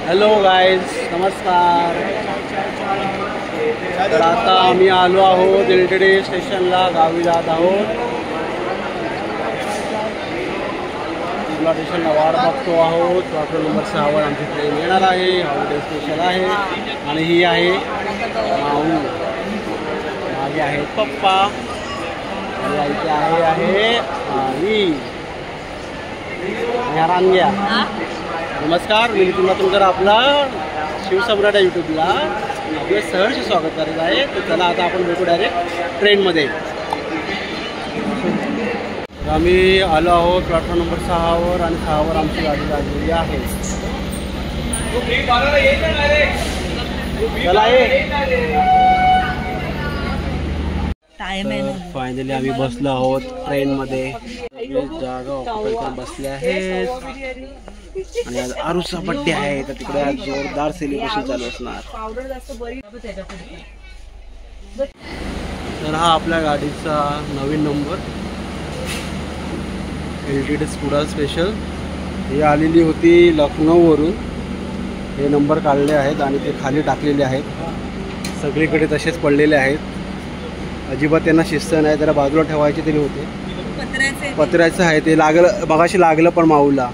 Hello guys, नमस्कार. तर आता आम्ही आलो आहोत एलटीडी स्टेशनला, गावी जात आहोत. स्टेशनला वाट बघतो आहोत. प्लॅटफॉर्म नंबर 6 वर आमची ट्रेन येणार आहे. हॉलिडे स्पेशल आहे आणि ही आहे माऊ. मागे आहेत पप्पा आणि इथे आहे आई रांग्या. नमस्कार, मी तुमचं आपला शिवसम्राट या यूट्यूबला आपलं सहर्ष स्वागत करत आहे. तर चला आता आपण भेटू डायरेक्ट ट्रेनमध्ये. आम्ही आलो आहोत प्लॅटफॉर्म नंबर 6 वर आणि 6 वर आमची गाडी लागलेली आहे. चला फायनली आम्ही बसलो आहोत ट्रेनमध्ये. जागा ऑक्युपाय करून बसले आहेत आणि आज आरुषचा बड्डे आहे, तर तिकडे आज जोरदार सेलिब्रेशन चालू असणार. तर हा आपल्या गाडीचा नवीन नंबर एलटीडी स्कूडा स्पेशल. ही आलेली होती लखनौवरून. हे नंबर काढले आहेत आणि ते खाली टाकलेले आहेत. सगळीकडे तसेच पडलेले आहेत. अजिबात त्यांना शिस्त नाही. जरा बाजूला ठेवायचे तरी होते. पत्र्याचं आहे ते. लागलं मगाशी लागलं पण माऊला.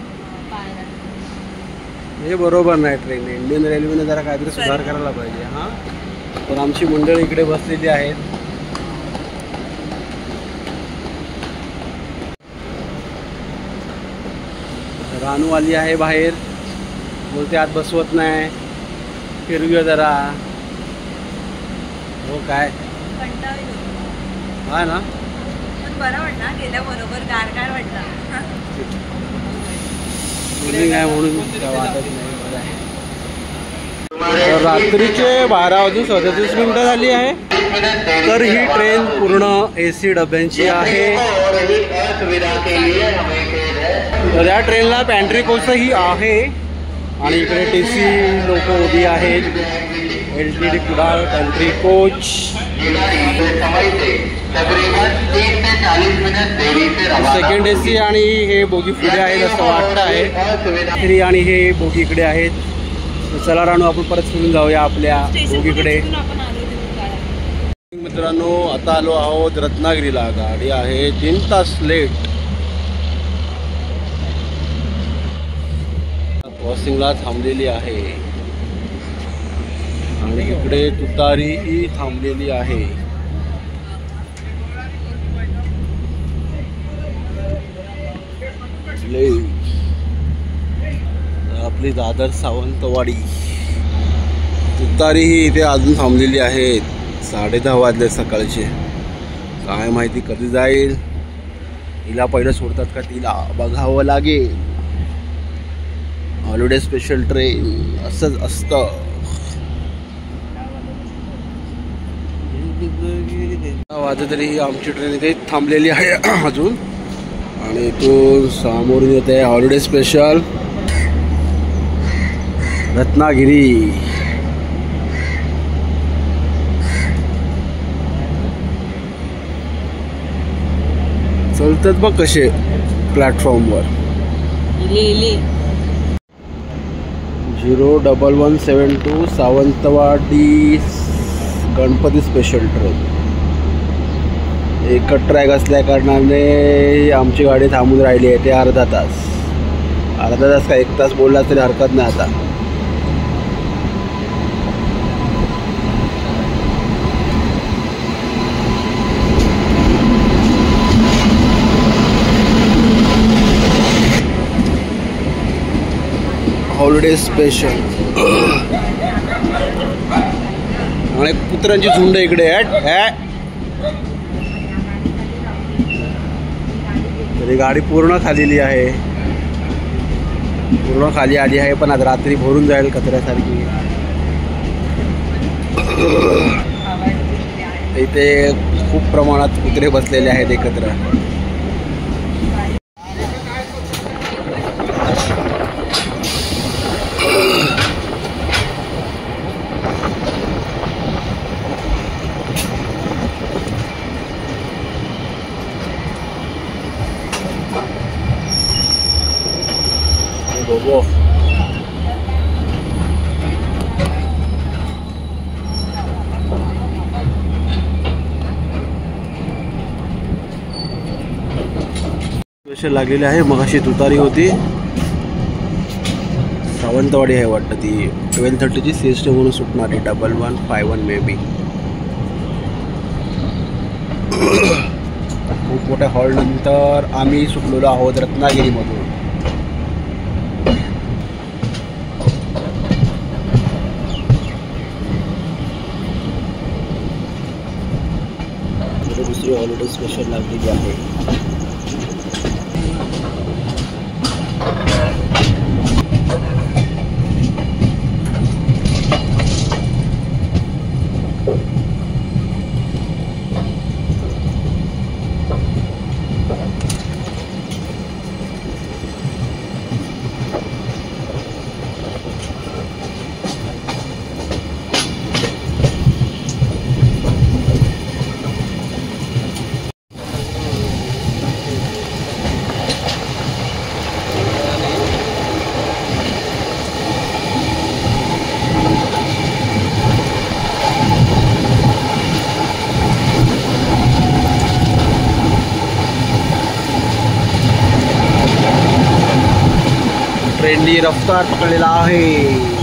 हे बरोबर नाही. ट्रेन इंडियन रेल्वेने जरा काहीतरी सुधार करायला पाहिजे. हां, पण आमची मंडळी इकडे बसलेली आहेत. रानू आली आहे बाहेर, बोलते आत बसवत नाही, फिरवूया जरा. हो काय हा ना, बरं वाटलं गेल्याबरोबर गारगार वाटलं. म्हणून वाटत नाही. तर रात्रीचे 12:37 झाली आहे. तर ही ट्रेन पूर्ण AC डब्यांची आहे. तर या ट्रेनला पॅन्ट्री कोचही आहे आणि इकडे TC लोक उभी आहेत. LTD Kudal pantry coach. Second AC आणि हे बोगी पुढे आहेत असं वाटतं आहे. आणि हे बोगी इकडे आहेत. चला रानू, आपण परत फिरून जाऊया आपल्या बोगीकडे. मित्रांनो, आता आलो आहोत रत्नागिरीला. गाडी आहे 3 तास लेट. क्रॉसिंगला थांबलेली आहे आणि इकडे तुतारीही थांबलेली आहे. आपली दादर सावंतवाडी. तुतारीही इथे अजून थांबलेली आहेत. 10:30 वाजले सकाळचे. काय माहिती कधी जाईल. हिला पहिलं सोडतात का तिला बघावं लागेल. हॉलिडे स्पेशल ट्रेन असंच असतं. वाजत तरी ही आमची ट्रेन इथे थांबलेली आहे अजून. आणि तो समोरून येत आहे हॉलिडे स्पेशल रत्नागिरी. चलतात बघ कसे प्लॅटफॉर्मवर. 01172 सावंतवाडी गणपती स्पेशल ट्रेन. एकच ट्रॅक असल्या कारणाने आमची गाडी थांबून राहिली आहे. ते अर्धा तास का 1 तास बोलला तरी हरकत नाही. आता हॉलिडे स्पेशल आणि कुत्र्यांची झुंड इकडे आहे. तरी गाडी पूर्ण खालेली आहे. पूर्ण खाली आली आहे, पण आज रात्री भरून जाईल कचऱ्यासारखी. इथे खूप प्रमाणात कुत्रे बसलेले आहेत एकत्र. स्पेशल लागलेली आहे. मग अशी तुतारी होती, सावंतवाडी आहे वाटतं ती. 12:30ची CST म्हणून सुटणारी 1151 मे बी. खूप मोठ्या हॉल नंतर आम्ही सुटलेलो आहोत रत्नागिरीमधून. दुसरी हॉलिडे स्पेशल लागलेली आहे. ट्रेननी रफ्तार पकडलेला आहे.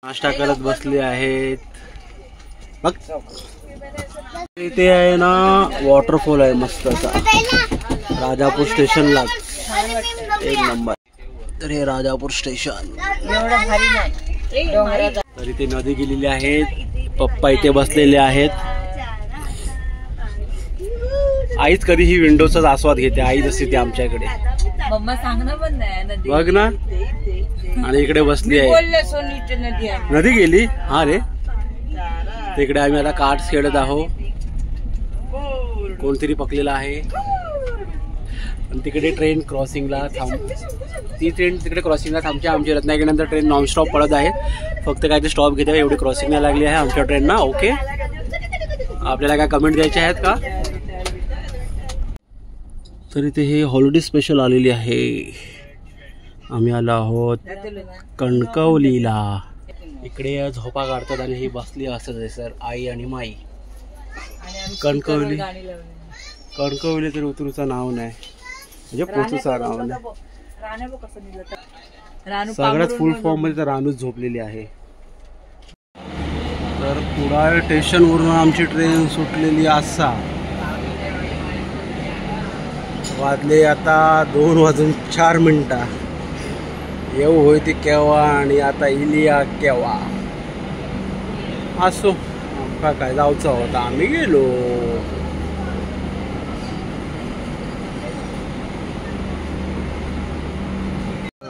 नाश्ता करत बसले आहेत. बघ इथे आहे ना वॉटरफॉल आहे मस्त असा राजापूर स्टेशनला, एक नंबर. तर हे राजापूर स्टेशन. तर इथे नदी गेलेली आहेत. पप्पा इथे बसलेले आहेत. आईच कधी ही विंडोचाच आस्वाद घेते. आई जशी ती आमच्याकडे बघ ना. आणि इकडे बसली आहे. नदी गेली. हा रे. तिकडे आम्ही आता कार्ड्स खेळत आहोत. कोणतरी पकलेला आहे. आणि तिकडे ट्रेन क्रॉसिंगला ती ट्रेन तिकडे क्रॉसिंगला थांबते. आमची रत्नागिरीनंतर ट्रेन नॉनस्टॉप पडत आहे. फक्त काय ते स्टॉप घेते. एवढी क्रॉसिंग नाही लागली आहे आमच्या ट्रेनना. ओके, आपल्याला काय कमेंट द्यायचे आहेत का? तर इथे हे हॉलिडे स्पेशल आलेली आहे. आम्ही आलो आहोत कणकवलीला. इकडे झोपा काढतात आणि ही बसली असत सर आई आणि माई. कणकवली तर उतरूचं नाव नाही, म्हणजे पोचूचं नाव नाही. सगळ्यात फुल फॉर्म मध्ये तर रानूच झोपलेली आहे. तर कुडाळ स्टेशनवरून आमची ट्रेन सुटलेली असा. वाजले आता 2:04. येऊ होय ती केव्हा आणि आता इलिया केव्हा. असो, आमका काय जाऊचं होता, आम्ही गेलो.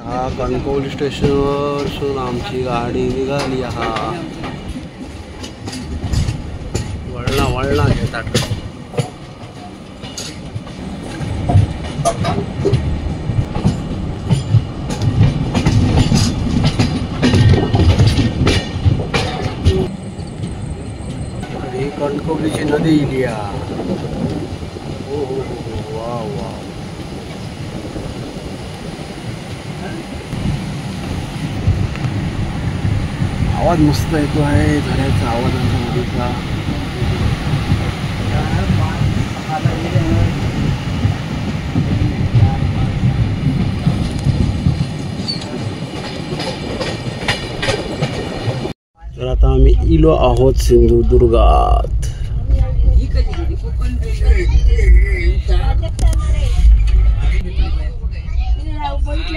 हा कणकवली स्टेशनवर आमची गाडी निघाली. हा वळणा घेतात. कणकवलीची नदी इलिया. हो हो हो, वा वा. आवाज मस्त येतो आहे झऱ्याचा आवाज नदीचा. तर आता आम्ही इलो आहोत सिंधुदुर्गात.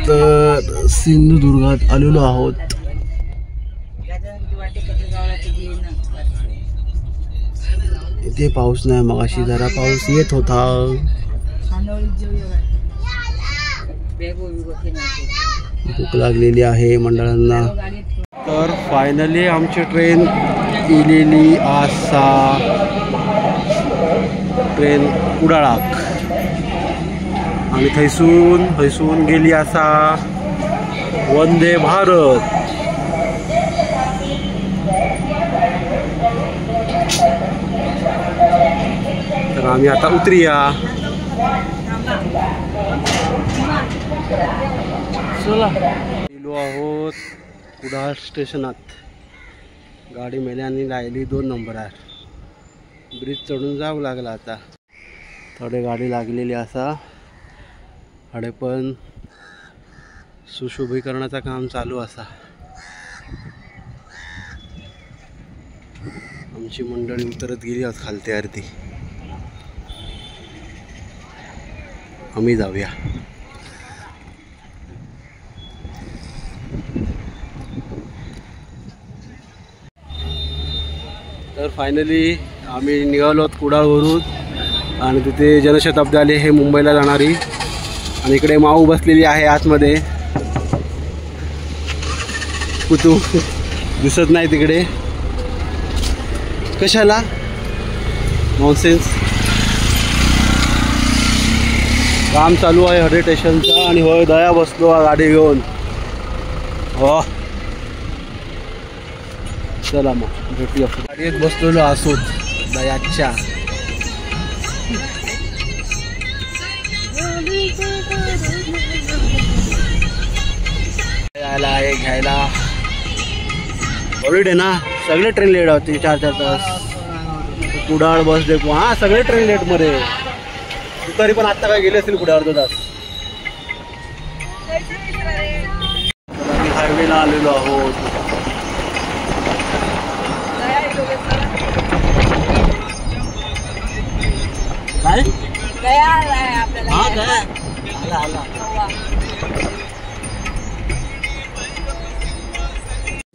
तर सिंधुदुर्गात आलेलो आहोत. इथे पाऊस नाही, मगाशी जरा पाऊस येत होता. भूक लागलेली आहे मंडळांना. तर फायनली आमची ट्रेन इलेली आसा. ट्रेन कुडाळाक आणि थैसून गेली आसा वंदे भारत. तर आम्ही आता उतरूया. चला गेलो आहोत कुडाळ स्टेशनात. गाडी मेल्याने राहिली 2 नंबर आहे. ब्रिज चढून जावं लागला. आता थोडे गाडी लागलेली असा. हडे पण सुशोभीकरणाचं काम चालू असा. आमची मंडळी उतरत गेली आज खालती अर्धी. आम्ही जाऊया. तर फायनली आम्ही निघालो कुडाळवरून आणि तिथे जनशताब्दी आली हे मुंबईला जाणारी. आणि इकडे माऊ बसलेली आहे आतमध्ये. कुतू दिसत नाही तिकडे. कशाला नॉनसेन्स. काम चालू आहे हडे स्टेशनचं. आणि होय दया बसलो गाडी घेऊन. हो चला मग भेटूया. गाडीत बसलेलो असोत दयाच्या. यायला आहे घ्यायला. हॉलिडे ना सगळे ट्रेन लेट होती 4-4 तास. कुडाळ बस डेपो हा सगळे ट्रेन लेट मध्ये. तरी पण आता काय गेले असतील कुठे अर्धा तास. हायवेला आलेलो आहोत. काय हा काय आला.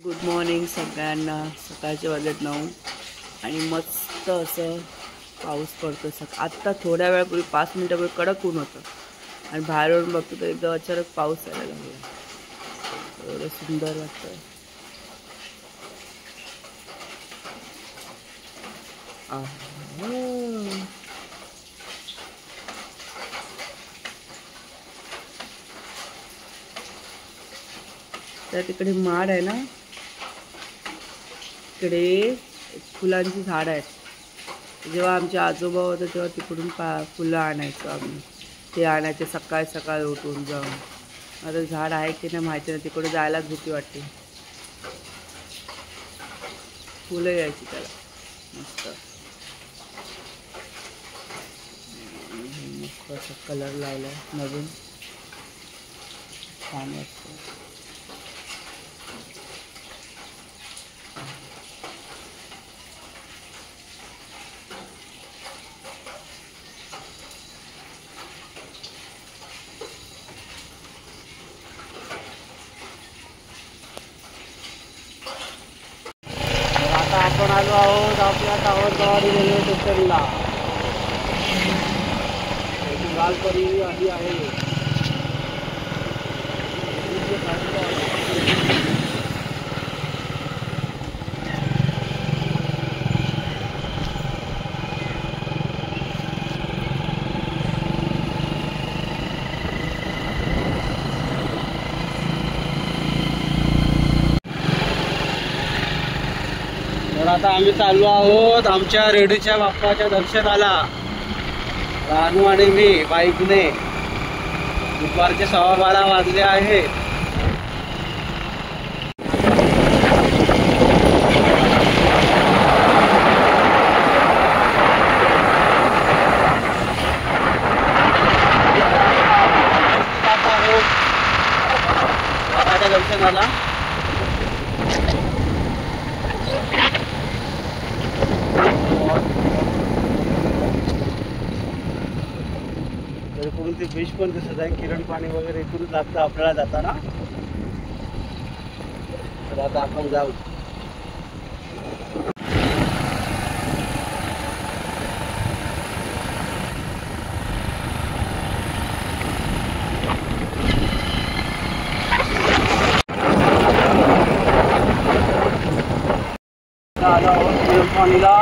गुड मॉर्निंग सगळ्यांना. सकाळचे वाजत 9 आणि मस्त असं पाऊस पडतो. आत्ता थोड्या वेळापूर्वी 5 मिनिटापूर्वी कडक ऊन होतं आणि बाहेरून बघतो तर एकदम अचानक पाऊस यायला लागला. एवढं सुंदर वाटतं. तर तिकडे माड आहे ना, तिकडे फुलांची झाड आहेत. जेव्हा आमचे आजोबा होते तेव्हा तिकडून फुलं आणायचो आम्ही. ते आणायचे सकाळी सकाळी उठून जाऊन. आता झाड आहे की नाही माहिती नाही. तिकडे जायलाच भीती वाटते. फुलं यायची त्याला मस्त. मस्त असं कलर लावलाय नवीन. छान वाटतं. आता आपण आलो आहोत आपल्या सावंतवाडी रेल्वे स्टेशनला. लालपरी आधी आहे. तर आता आम्ही चाललो आहोत आमच्या रेडीच्या बाप्पाच्या दर्शनाला. रानू आणि मी बाईकने. दुपारचे 12:15 वाजले आहेत. बाप्पाच्या दर्शनाला. इकडून ते बीच पण दिसत आहे, किरण पाणी वगैरे इकडून लागतं आपल्याला जाताना. तर आता आपण जाऊ. आलो आहोत किरण पाणीला.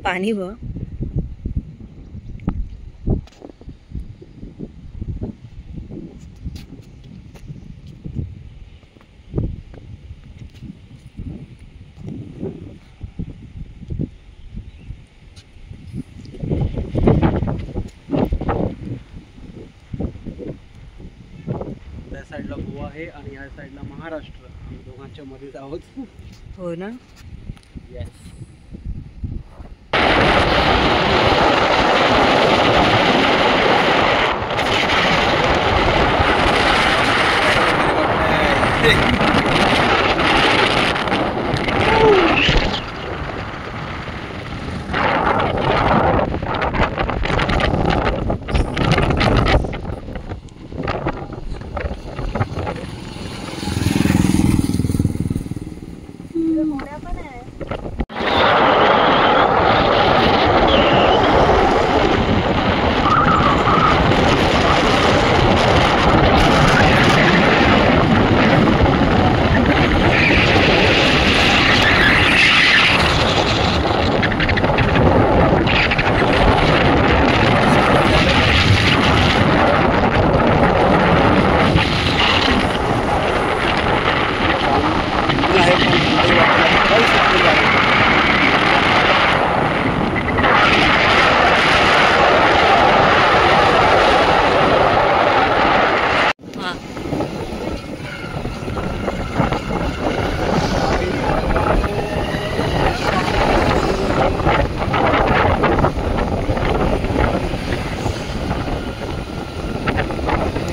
पाणी बघ. त्या साईडला गोवा आहे आणि या साईडला महाराष्ट्र. आम्ही दोघांच्या मध्येच आहोत. हो ना. येस.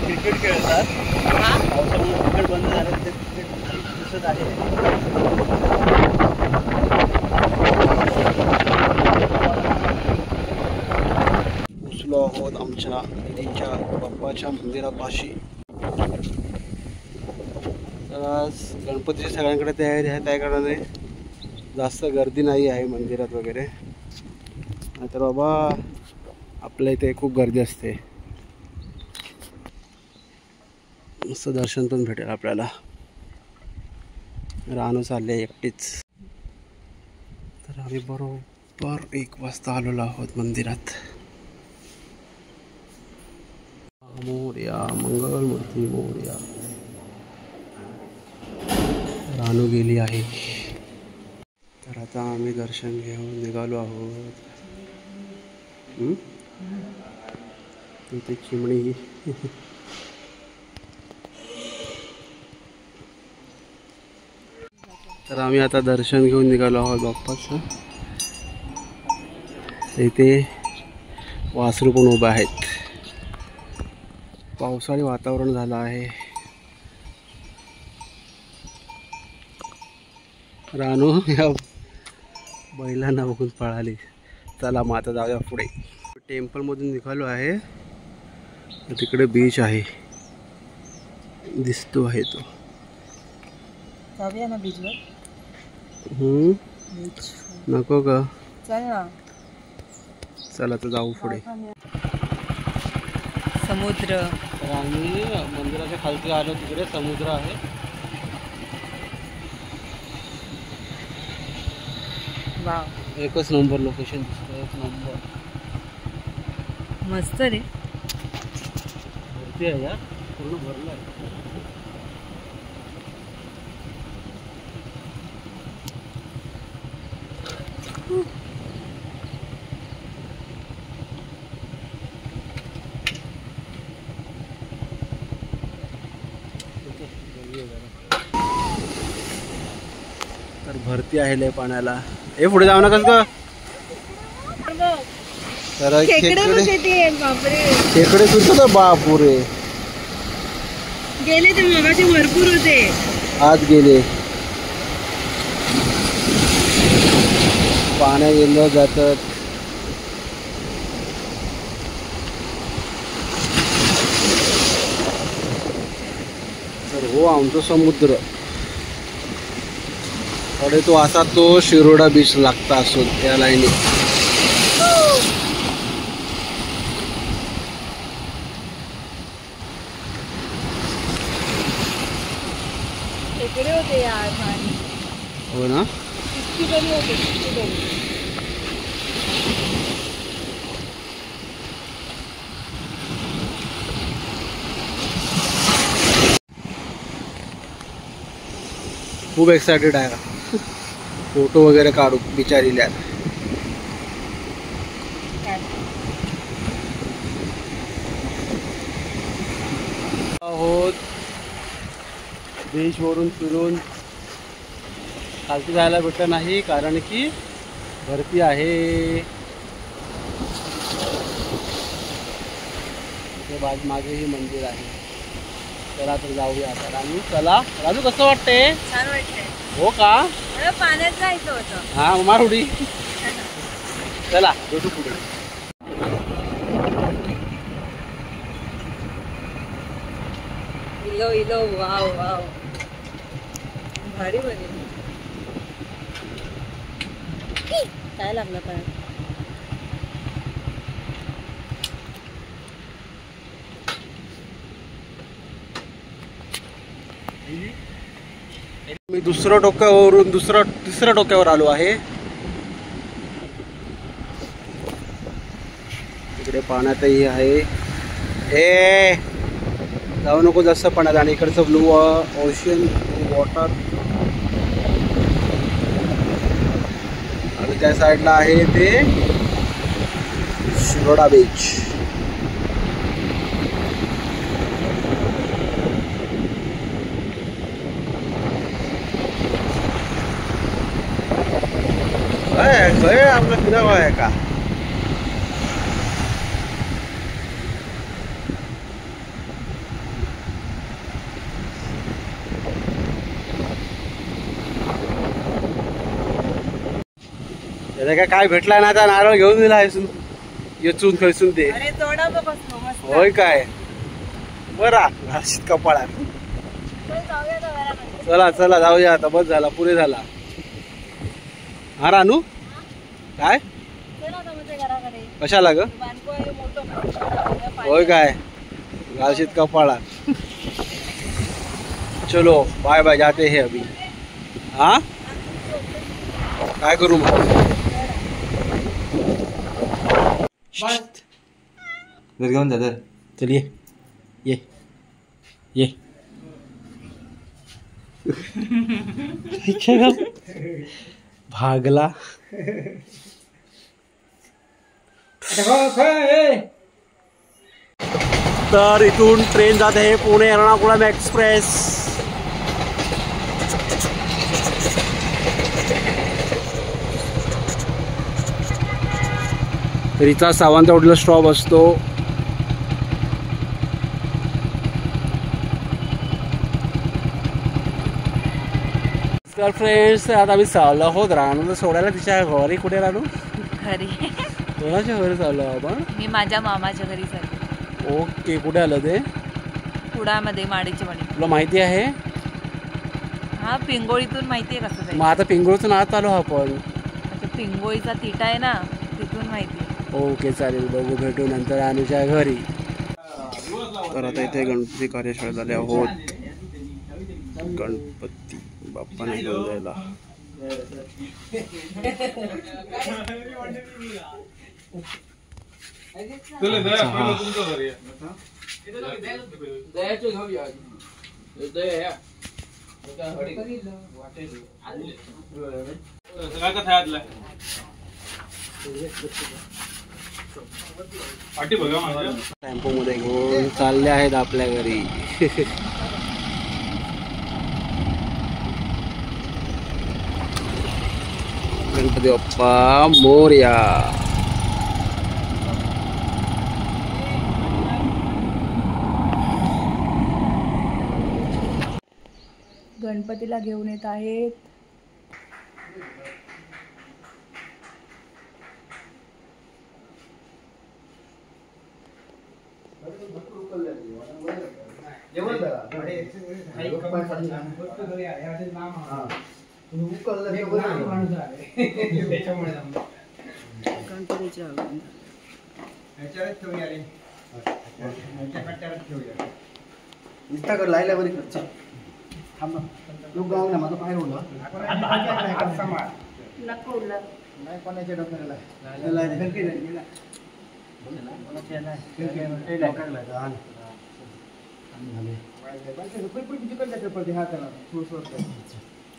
क्रिकेट खेळतात. पावसामुळे क्रिकेट बंद झालं ते क्रिकेट दिसत आहे. पोचलो आहोत आमच्या दीदींच्या बाप्पाच्या मंदिरापाशी. तर आज गणपतीची सगळ्यांकडे तयारी आहे, त्या कारणाने जास्त गर्दी नाही आहे मंदिरात वगैरे. नाहीतर बाबा आपल्या इथे खूप गर्दी असते. मस्त दर्शन पण भेटेल आपल्याला. रानू चालले एकटीच. तर आम्ही बरोबर 1 वाजता आलेलो आहोत मंदिरात. मोरया मंगलमूर्ती मोरया. रानू गेली आहे. तर आता आम्ही दर्शन घेऊन निघालो आहोत. इथे चिमणी. तर आम्ही आता दर्शन घेऊन निघालो आहोत बाप्पाचं. इथे वासरू पण उभे आहेत. पावसाळी वातावरण झालं आहे. रानू या बैलांना बघून पळाली. चला मग आता जाऊया पुढे. टेम्पलमधून निघालो आहे. तिकडे बीच आहे, दिसतो आहे तो. जाऊया ना बीचवर. नको का? चल ना. चला तर जाऊ पुढे. समुद्र. तर आम्ही मंदिराच्या खालती आलो. तिकडे समुद्र आहे. वाव, एकच नंबर लोकेशन दिसतं. एक नंबर. मस्त रे. भरती आहे यार, पूर्ण भरलं आहे. तर भरती आहे लय पाण्याला. हे पुढे जाऊ नका का. तर खेकडे सुद्धा बापुरे गेले ते मगाशी भरपूर होते. आत गेले. पाण्या गेलं जातात. तर हो आमचा समुद्र कडे तो असा तो शिरोडा बीच लागता असो त्या लाईनी. खेकडे होते यार. हो ना. खूप एक्सायटेड आहे. फोटो वगैरे काढू बिचारील्या आहोत. बीच वरून फिरून खालती जायला भेटलं नाही कारण की भरती आहे. ते मागेही मंदिर आहे. चला तर जाऊया आता. राजू चला. राजू कसं वाटतंय? छान वाटतंय. हो का. पाण्यात जायचं होतं. हा मार उडी. चला भेटू पुढे. इलो इलो वाव वाव भारी बने. काय लागलं काय. मी दुसऱ्या टोक्यावरून तिसऱ्या टोक्यावर आलो आहे. इकडे पाण्यातही आहे. ए जाऊ नको जास्त पाण्यात. आणि इकडचं ब्लू ओशन वॉटर. आणि त्या साईडला आहे ते शिरोडा बीच. आपलं फिरावं आहे का. काय भेटला ना आता. नारळ घेऊन दिला येचून खैसून ते. होय काय. बरा घाशीत कपाळात. चला चला जाऊया आता. बस झाला पुरे झाला. हा रानू काय कशाला ग. होय काय घाशीत कपाळात. चलो बाय बाय जाते हे अभी. हा काय करू मग. घर घेऊन जा. चल ये ये भागला. तर इथून ट्रेन जात आहे पुणे एर्नाकुलम एक्सप्रेस. रिचा सावंतवाडीला स्टॉप असतो. तर फ्रेंड्स आता आम्ही चाललो आहोत रानूला सोडायला तिच्या घरी. कुठे रानू. घरी. कोणाच्या घरी चाललो आपण. मी माझ्या मामाच्या घरी चालले. ओके कुठे आलं ते. कुडामध्ये माडीच्या वाडी. तुला माहिती आहे. हा पिंगोळीतून माहिती आहे कसं. मग आता पिंगोळीतून आत आलो आपण. आता पिंगोळीचा तिटा आहे ना तिथून माहिती आहे. ओके चालेल बघू भेटू नंतर अनुच्या घरी. तर आता इथे गणपती कार्यशाळा झाल्या आहोत. गणपती बाप्पा नाही घेऊन जायला. टेम्पो मध्ये घेऊन चालले आहेत आपल्या घरी. गणपती बाप्पा मोरया. गणपतीला घेऊन येत आहेत. गणपतीच्या इंस्टाकर लायला बरी थांब लोक गाव ना माझं बाहेर होणार नको नाही कोणाच्या डोक्याला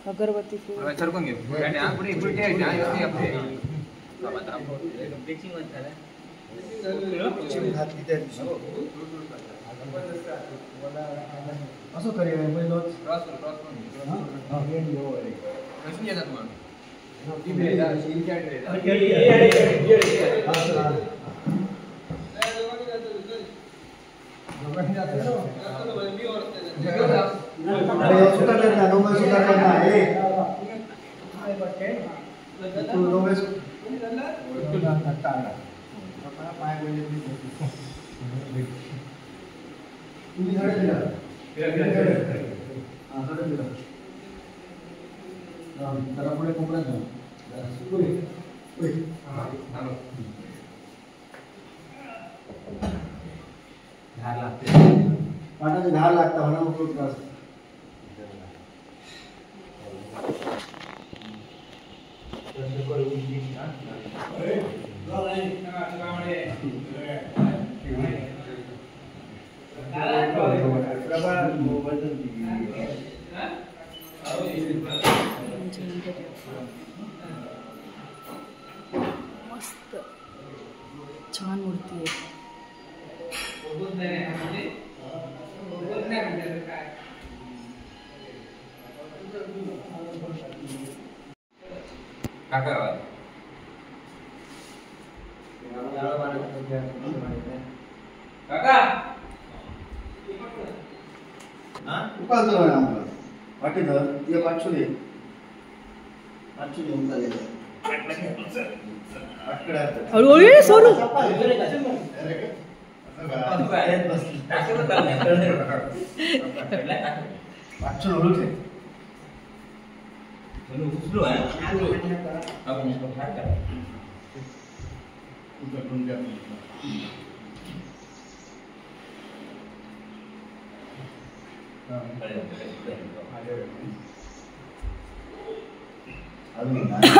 अगरबत्ती असं करूया जरा पुढे कोपऱ्यात पाटाचे धार लागता म्हणा मग मस्त छान मूर्ती आहे. वाटे धर ये पाचशे दे पाचशे देऊन चालेल हळूहळू सोडू पाचशे हळूच आहे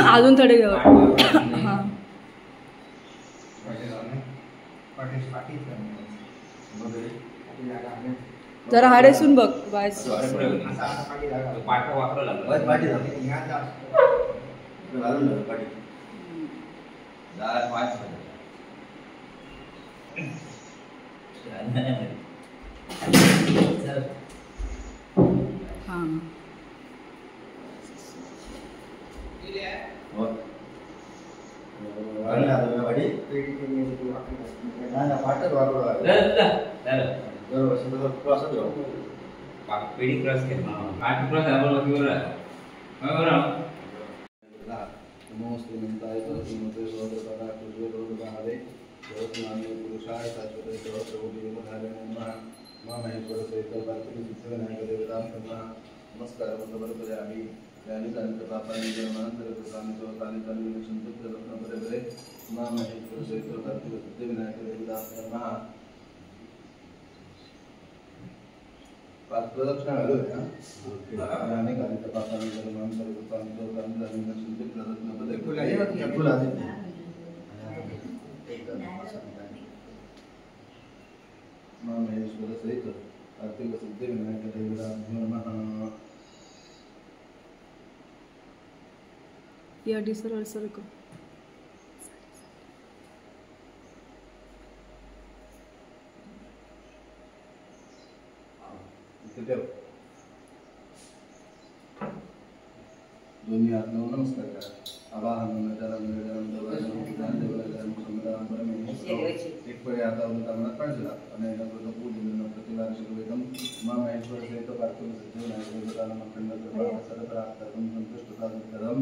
अजून थोडे घेऊ. जरा हाडेसून बघ बायस हां पेढी क्रॉस केली आठ क्रॉस आहे नमोस्ते नंताय सरस्वती सोदरा कुजोदरावे जगन्नाथ पुरुषाय शाश्वते सहस्रकोटि विमोहाय नमः मा महेश्वर सहित भारतीय सिद्धविनायक देवता नमः नमस्कार वंदनामि यानि कांत पापानि जन्मांतर कृतानि सोतानि तन्मे संतुष्ट रत्न परे मा महेश्वर सहित भारतीय सिद्धविनायक देवता नमः पाच प्रदक्षिणा घालूया यानि कांत पापानि जन्मांतर कृतानि सोतानि तन्मे संतुष्ट रत्न परे फुला महेश्वर सहित कार्तिक सिद्धिविनायक देवताभ्यो नमः। या सरळ सरळ कर. दोन्ही हात लावून नमस्कार करा. आवाहन जलम जलम देवजलम समुद्राम परमेश्वर एक पळे हातावरून तांबडात पाणी आणि पूजन प्रतिवार्षिक वेदम मा महेश्वर सहित कार्तिक सिद्धिविनायक देवतानं अखंड कृपा सर्वत्रात्तरं संतुष्टतादुत्तरं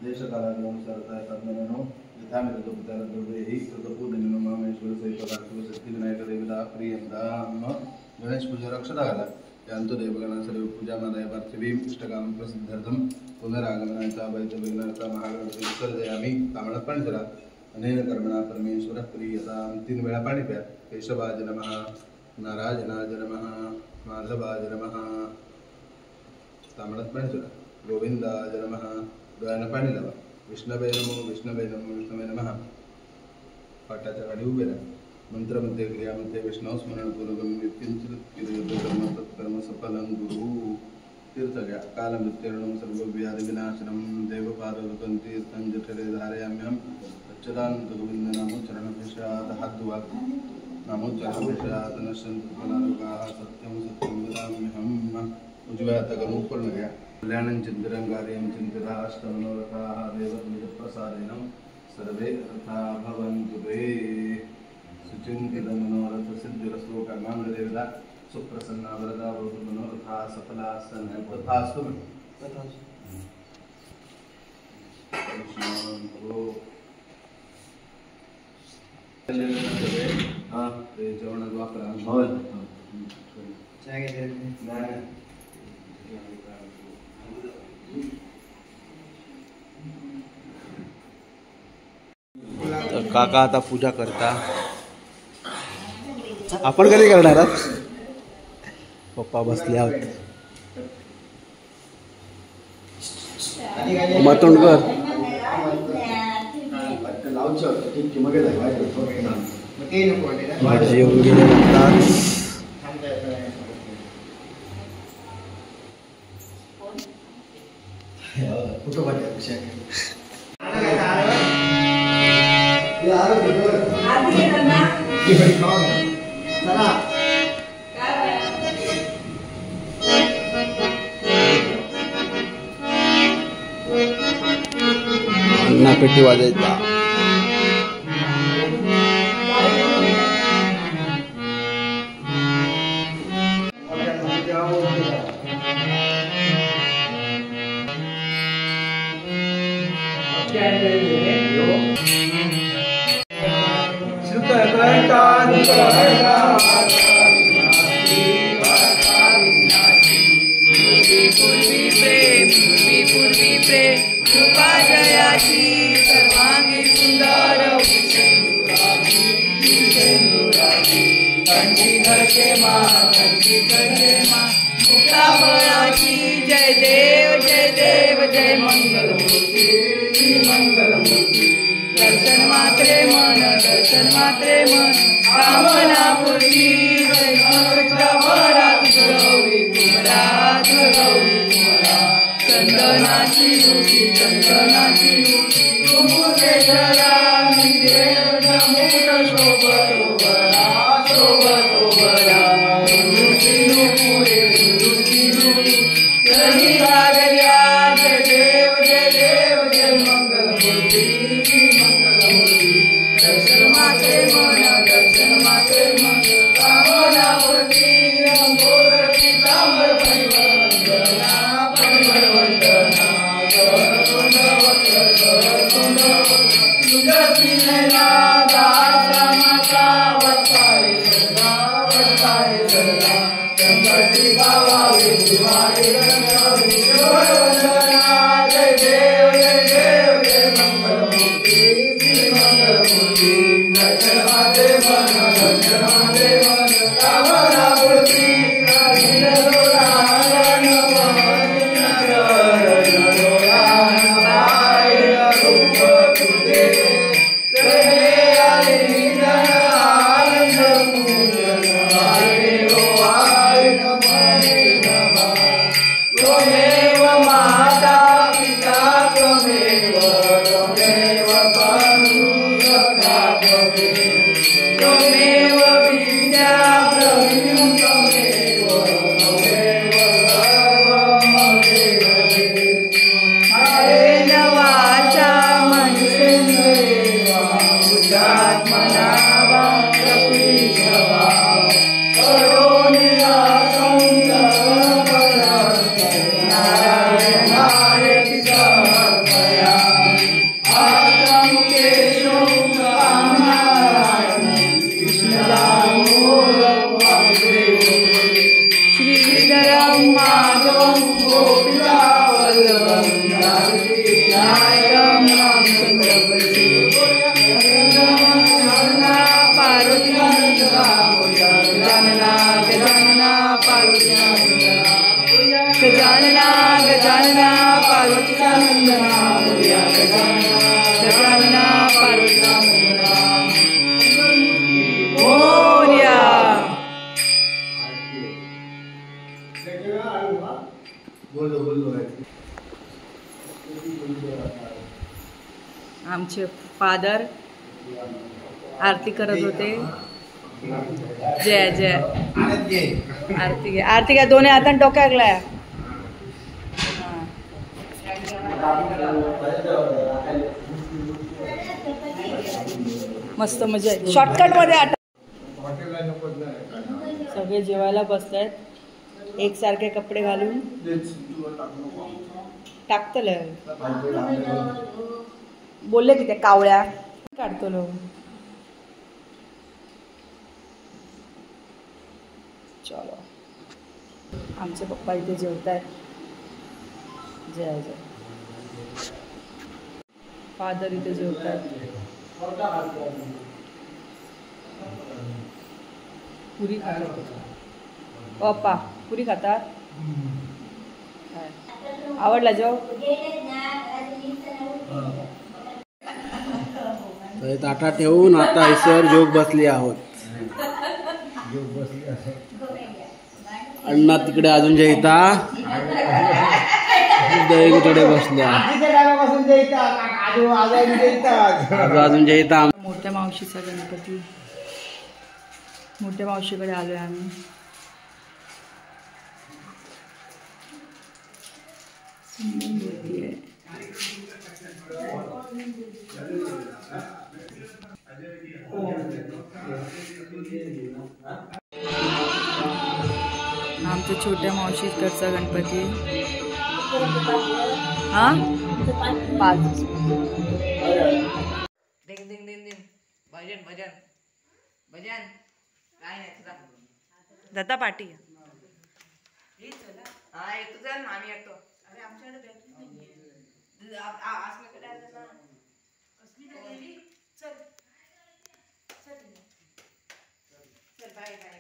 देशकालानुसारता तद्मनो यथामितोपचार द्रव्यैः कृतपूजनेन मा महेश्वर सहित कार्तिक सिद्धिविनायक देवता प्रियन्तां गणेश पूजा रक्षता घाला. यांतो देवगणा सर्व पूजा मादाय पार्थिवीं इष्टकाम प्रसिद्ध्यर्थम पुनरागमनाचा वैद्यविघ्नाचा महागणपती विसर्जयामी. तांबडात पाणी जरा. अनेन कर्मणा परमेश्वर प्रियतां. 3 वेळा पाणी प्या. केशवाय नमः, नारायणाय नमः, माधवाय नमः. तांबडात पाणी जरा. गोविंदाय नमः. डोळ्यानं पाणी लावा. विष्णवे नमो विष्णवे नमो विष्णवे नमः. पाटाच्या गाडी उभे राहा. मंत्रमध्ये क्रियामध्ये विष्णू स्मरणपूर्वकं नित्यं तत्कर्म सफलं गुरु. तीर्थ घ्या. कालमृत्युर्णं सर्वव्याधिविनाशनं देवपादवतं तीर्थं जठरे धारयाम्यहं. सच्चिदानंद गोविंद नामोच्चारणविषयात् हात धुवा. नामोच्चारणविषयात् नश्यन्तु फलारोगाः. सत्यं सत्यं वदाम्यहम्. उजव्या हाताकडून पूर्ण घ्या. कल्याणं चिंतनं कार्यं चिंतिता अष्टमनोरथाः देवप्रसादेन सर्वे रथा भवन्तु ते. सुचिंतित मनोरथ सिद्धिरस्तु कर्मांगदेवता सुप्रसन्ना वरदा भवतु मनोरथा सफला तथास्तु. हाँ ते जेवणात वापरा. होय चहा घ्या. तर काका आता पूजा करता. आपण कधी करणार आहात? पप्पा बसले आहोत. मतोंडकर भाजी येऊन गेले म्हणतात. अन्ना पेटी वाजायचा. जय देव जय मंगलमूर्ती मंगलमूर्ती. दर्शन मात्रे मन कामना पूर्ती. गौरी कुमरा चंदनाची युती कुमुकेशरा Hare गजानना गजानना पार्वतीचा नंदना मोरया गजानना गजानना पार्वतीचा नंदना मोरया. आमचे फादर आरती करत होते. जय जय आरती घे, आरती घ्या. दोन्ही हातान डोक्याक लाया. मस्त मजा आहे. शॉर्टकट मध्ये सगळे जेवायला बसतायत एकसारखे कपडे घालून. टाकतले बोलले की ते कावळ्या काढतलो. चलो आमचे पप्पा इथे जेवतायत. जय जय. फादर इथे जेवतात. पुरी खातात पप्पा. पुरी खातात. आवडला जेव. ताटा ठेवून आता हैसर जोग बसली आहोत. अण्णा तिकडे अजून जयता दहीकडे बसल्या. अजून जयता. मोठ्या मावशीचा गणपती. मोठ्या मावशीकडे आलोय आम्ही. सुंदर मूर्ती आहे. आमच्या छोट्या मावशीकडचा गणपती. हा 5. डिंग डिंग डिंग डिंग. भजन भजन भजन काय नाही तुझा दत्ता पाटी. हा येतो जर आम्ही येतो. अरे आमच्याकडे आसमीकडे आलं ना. चल चल चल बाय बाय.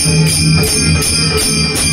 Thank you.